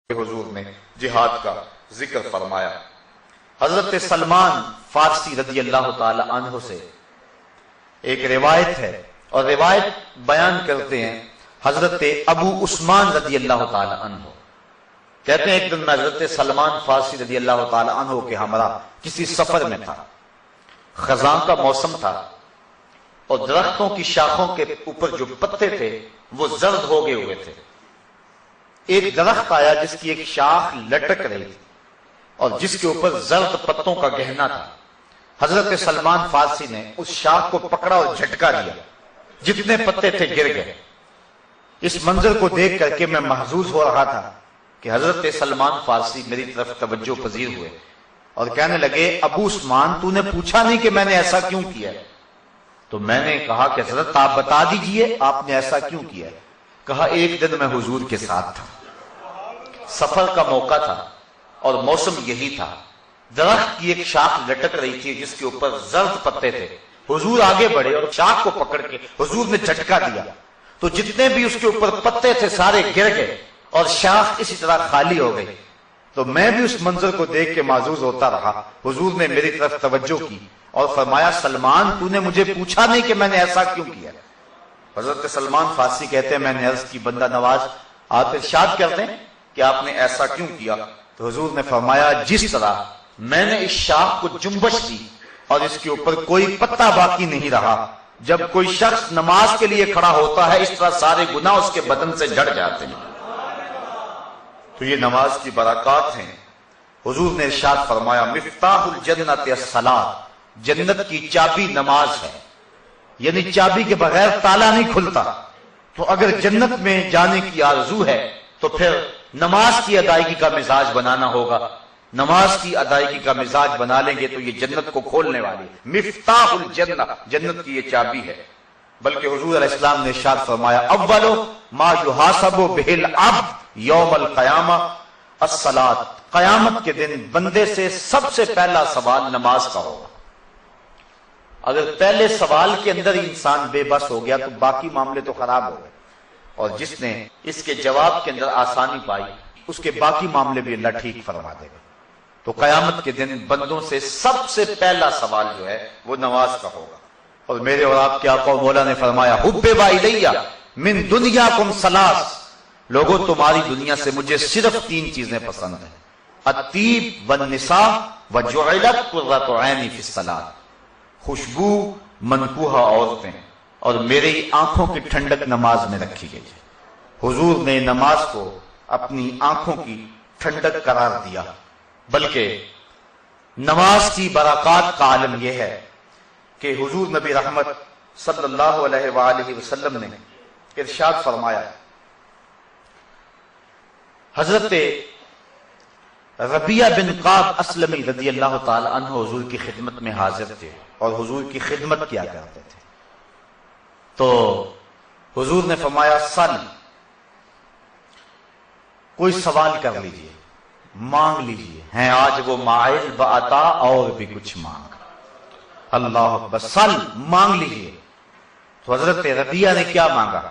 حضور نے جہاد کا ذکر فرمایا۔ حضرت سلمان فارسی رضی اللہ تعالی عنہ سے ایک روایت ہے اور روایت بیان کرتے ہیں حضرت ابو عثمان رضی اللہ تعالی عنہ کہتے ہیں ایک دن میں حضرت سلمان فارسی رضی اللہ تعالی عنہ کے ہمراہ کسی سفر میں تھا، خزاں کا موسم تھا اور درختوں کی شاخوں کے اوپر جو پتے تھے وہ زرد ہو گئے ہوئے تھے۔ ایک درخت آیا جس کی ایک شاخ لٹک رہی تھی اور جس کے اوپر زرد پتوں کا گہنا تھا۔ حضرت سلمان فارسی نے اس شاخ کو پکڑا اور جھٹکا دیا، جتنے پتے تھے گر گئے۔ اس منظر کو دیکھ کر کے میں محظوظ ہو رہا تھا کہ حضرت سلمان فارسی میری طرف توجہ پذیر ہوئے اور کہنے لگے، ابو عثمان تو نے پوچھا نہیں کہ میں نے ایسا کیوں کیا؟ تو میں نے کہا کہ حضرت آپ بتا دیجئے آپ نے ایسا کیوں کیا؟ کہا ایک دن میں حضور کے ساتھ تھا، سفر کا موقع تھا اور موسم یہی تھا، درخت کی ایک شاخ لٹک رہی تھی جس کے اوپر زرد پتے تھے، حضور آگے بڑھے اور شاخ کو پکڑ کے حضور نے جھٹکا دیا تو جتنے بھی اس کے اوپر پتے تھے سارے گر گئے اور شاخ اسی طرح خالی ہو گئی۔ تو میں بھی اس منظر کو دیکھ کے معزوز ہوتا رہا۔ حضور نے میری طرف توجہ کی اور فرمایا، سلمان تو نے مجھے پوچھا نہیں کہ میں نے ایسا کیوں کیا؟ حضرت سلمان فارسی کہتے ہیں میں نے عرض کی، بندہ نواز آپ ارشاد کر دیں کہ آپ نے ایسا کیوں کیا؟ تو حضور نے فرمایا، جس طرح میں نے اس شاخ کو جنبش دی اور اس کے اوپر کوئی پتا باقی نہیں رہا، جب کوئی شخص نماز کے لیے کھڑا ہوتا ہے اس طرح سارے گناہ اس کے بدن سے جھڑ جاتے ہیں۔ تو یہ نماز کی برکات ہیں۔ حضور نے ارشاد فرمایا، مفتاح الجنت الصلاۃ، جنت کی چابی نماز ہے، یعنی چابی کے بغیر تالا نہیں کھلتا۔ تو اگر جنت میں جانے کی آرزو ہے تو پھر نماز کی ادائیگی کا مزاج بنانا ہوگا۔ نماز کی ادائیگی کا مزاج بنا لیں گے تو یہ جنت کو کھولنے والی مفتاح الجنہ، جنت کی یہ چابی ہے۔ بلکہ حضور علیہ السلام نے ارشاد فرمایا، اولو ما یحاسب بہ العبد یوم القیامہ الصلاۃ، قیامت کے دن بندے سے سب سے پہلا سوال نماز کا ہوگا۔ اگر پہلے سوال کے اندر انسان بے بس ہو گیا تو باقی معاملے تو خراب ہو گئے، اور جس نے اس کے جواب کے اندر آسانی پائی اس کے باقی معاملے بھی اللہ ٹھیک فرما دے گا۔ تو قیامت کے دن بندوں سے سب سے پہلا سوال جو ہے وہ نماز کا ہوگا۔ اور میرے اور آپ کے آقا و مولا نے فرمایا، حبب الیہ من دنیاکم ثلاث، لوگوں تمہاری دنیا سے مجھے صرف 3 چیزیں پسند ہیں، الطیب والنساء وجعلت قرۃ عینی فی الصلاۃ، خوشبو، منکوحہ عورتیں اور میری آنکھوں کی ٹھنڈک نماز میں رکھی گئی ہے۔ حضور نے نماز کو اپنی آنکھوں کی ٹھنڈک قرار دیا۔ بلکہ نماز کی برکات کا عالم یہ ہے کہ حضور نبی رحمت صلی اللہ علیہ وآلہ وسلم نے ارشاد فرمایا، حضرت ربیعہ بن قعب اسلمی رضی اللہ تعالی عنہ حضور کی خدمت میں حاضر تھے اور حضور کی خدمت کیا کرتے تھے۔ تو حضور نے فرمایا، سل، کوئی سوال کر لیجئے، مانگ لیجئے، ہیں آج وہ مائل بعطا اور بھی کچھ مانگ۔ اللہ اکبر، سل، مانگ لیجئے۔ تو حضرت ربیعہ نے کیا مانگا؟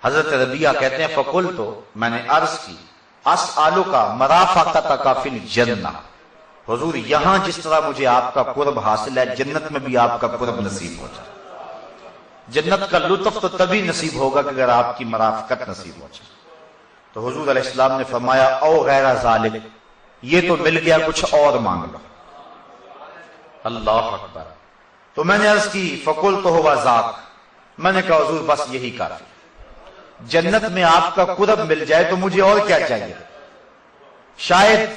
حضرت ربیعہ کہتے ہیں، فقلت، میں نے عرض کی، اسألک مرافقتک فی الجنہ، حضور یہاں جس طرح مجھے آپ کا قرب حاصل ہے جنت میں بھی آپ کا قرب نصیب ہو جائے۔ جنت کا لطف تو تبھی نصیب ہوگا کہ اگر آپ کی مرافقت نصیب ہو جائے۔ تو حضور علیہ السلام نے فرمایا، او غیر ذالک، یہ تو مل گیا، کچھ اور مانگ لو۔ اللہ اکبر۔ تو میں نے عرض کی، فقلت هو ذاک، میں نے کہا حضور بس یہی کافی، جنت میں آپ کا قرب مل جائے تو مجھے اور کیا چاہیے؟ شاید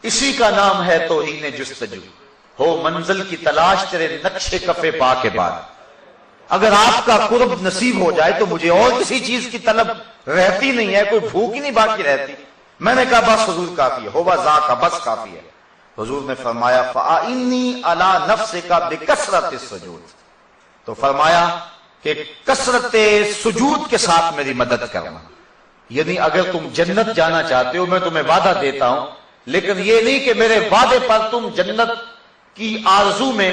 اسی کا نام ہے توہین جستجو، ہو منزل کی تلاش تیرے نقش کفے پا کے بعد۔ اگر آپ کا قرب نصیب ہو جائے تو مجھے اور کسی چیز کی طلب رہتی نہیں ہے، کوئی بھوک ہی نہیں باقی رہتی۔ میں نے کہا بس حضور کافی ہے، ہوا ذاک، بس کافی ہے۔ حضور نے فرمایا، فَأَعِنِّي عَلَى نَفْسِكَ بِكَثْرَةِ السُّجُودِ، تو فرمایا کہ کثرت سجود کے ساتھ میری مدد کرنا، یعنی اگر تم جنت جانا چاہتے ہو میں تمہیں وعدہ دیتا ہوں، لیکن یہ نہیں کہ میرے وعدے پر تم جنت کی آرزو میں،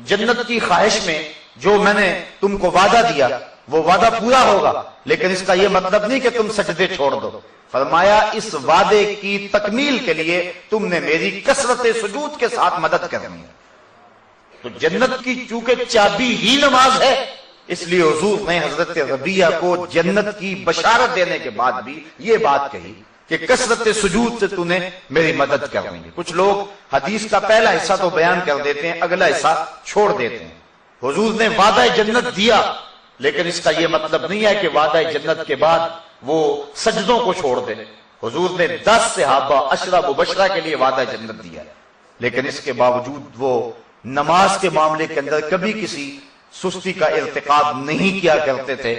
جنت کی خواہش میں جو میں نے تم کو وعدہ دیا وہ وعدہ پورا ہوگا، لیکن اس کا یہ مطلب نہیں کہ تم سجدے چھوڑ دو۔ فرمایا اس وعدے کی تکمیل کے لیے تم نے میری کثرت سجود کے ساتھ مدد کرنی ہے۔ تو جنت کی چونکہ چابی ہی نماز ہے، اس لیے حضور نے حضرت ربیہ کو جنت کی بشارت دینے کے بعد بھی یہ بات کہی کہ کثرت سجود سے تو نے میری مدد کرنی ہے۔ کچھ لوگ حدیث کا پہلا حصہ تو بیان کر دیتے ہیں، اگلا حصہ چھوڑ دیتے ہیں۔ حضور نے وعدہ جنت دیا، لیکن اس کا یہ مطلب نہیں ہے کہ وعدہ جنت کے بعد وہ سجدوں کو چھوڑ دے۔ حضور نے 10 صحابہ عشرہ مبشرہ کے لیے وعدہ جنت دیا، لیکن اس کے باوجود وہ نماز کے معاملے کے اندر کبھی کسی سستی کا ارتکاب نہیں کیا کرتے تھے،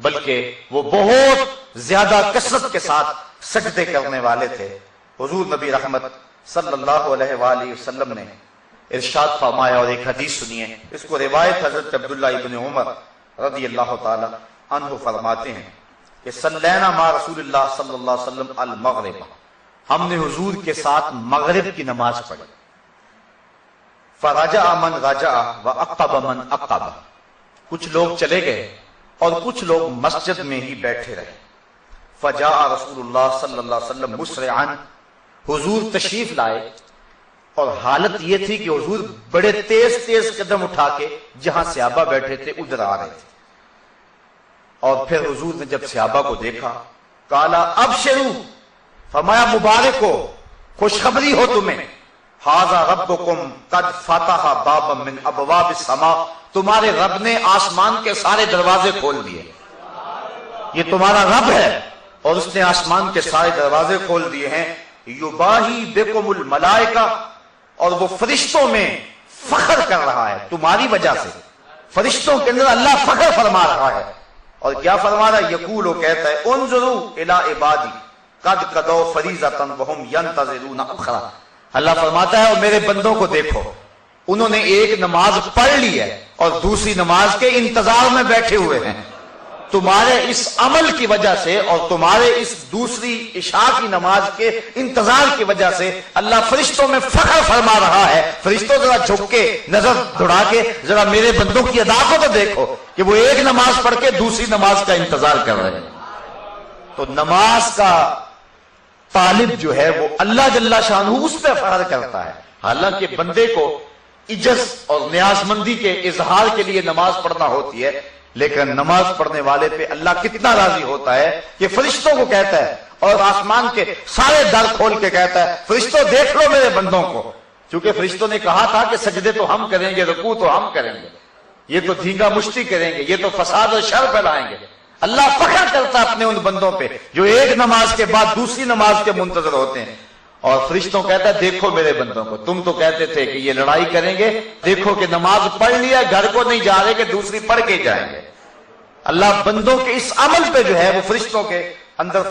بلکہ وہ بہت زیادہ کثرت کے ساتھ سجدے کرنے والے تھے۔ حضور نبی رحمت صلی اللہ علیہ وآلہ وسلم نے ارشاد فرمایا، اور ایک حدیث سنیے، اس کو روایت حضرت عبداللہ ابن عمر رضی اللہ تعالی عنہ فرماتے ہیں کہ صلینا مع رسول اللہ صلی اللہ علیہ وسلم المغرب، ہم نے حضور کے ساتھ مغرب کی نماز پڑھی۔ فرجع من رجع وعقب من عقب، کچھ لوگ چلے گئے اور کچھ لوگ مسجد میں ہی بیٹھے رہے۔ فجاء رسول اللہ صلی اللہ علیہ وسلم مسرعا، حضور تشریف لائے اور حالت یہ تھی کہ حضور بڑے تیز تیز قدم اٹھا کے جہاں صحابہ بیٹھے تھے ادھر آ رہے تھے۔ اور پھر حضور نے جب صحابہ کو دیکھا، قالا ابشروا، فرمایا مبارک ہو، خوشخبری ہو تمہیں، ھذا ربکم قد فتح بابا من ابواب السماء، تمہارے رب نے آسمان کے سارے دروازے کھول دیے۔ یہ تمہارا رب ہے اور اس نے آسمان کے سارے دروازے کھول دیے ہیں۔ یباہی بکم الملائکہ، اور وہ فرشتوں میں فخر کر رہا ہے تمہاری وجہ سے، فرشتوں کے اندر اللہ فخر فرما رہا ہے۔ اور کیا فرما رہا ہے؟ یقول، وہ کہتا ہے انظروا الی عبادی قد قضوا فریضۃ وهم ينتظرون اخرى، اللہ فرماتا ہے اور میرے بندوں کو دیکھو، انہوں نے ایک نماز پڑھ لی ہے اور دوسری نماز کے انتظار میں بیٹھے ہوئے ہیں۔ تمہارے اس عمل کی وجہ سے اور تمہارے اس دوسری عشاء کی نماز کے انتظار کی وجہ سے اللہ فرشتوں میں فخر فرما رہا ہے۔ فرشتوں ذرا جھک کے نظر دوڑا کے ذرا میرے بندوں کی ادا کو تو دیکھو کہ وہ ایک نماز پڑھ کے دوسری نماز کا انتظار کر رہے ہیں۔ تو نماز کا طالب جو ہے وہ اللہ جل شانہ اس پہ فخر کرتا ہے، حالانکہ بندے کو عجز اور نیاز مندی کے اظہار کے لیے نماز پڑھنا ہوتی ہے، لیکن نماز پڑھنے والے پہ اللہ کتنا راضی ہوتا ہے کہ فرشتوں کو کہتا ہے اور آسمان کے سارے در کھول کے کہتا ہے فرشتوں دیکھ لو میرے بندوں کو، کیونکہ فرشتوں نے کہا تھا کہ سجدے تو ہم کریں گے، رکوع تو ہم کریں گے، یہ تو دھینگا مشتی کریں گے، یہ تو فساد اور شر پھیلائیں گے۔ اللہ فخر کرتا ہے اپنے ان بندوں پہ جو ایک نماز کے بعد دوسری نماز کے منتظر ہوتے ہیں، اور فرشتوں کہتا ہے دیکھو میرے بندوں کو، تم تو کہتے تھے کہ یہ لڑائی کریں گے، دیکھو کہ نماز پڑھ لیا، گھر کو نہیں جا رہے کہ دوسری پڑھ کے جائیں گے۔ اللہ بندوں کے اس عمل پہ جو ہے وہ فرشتوں کے اندر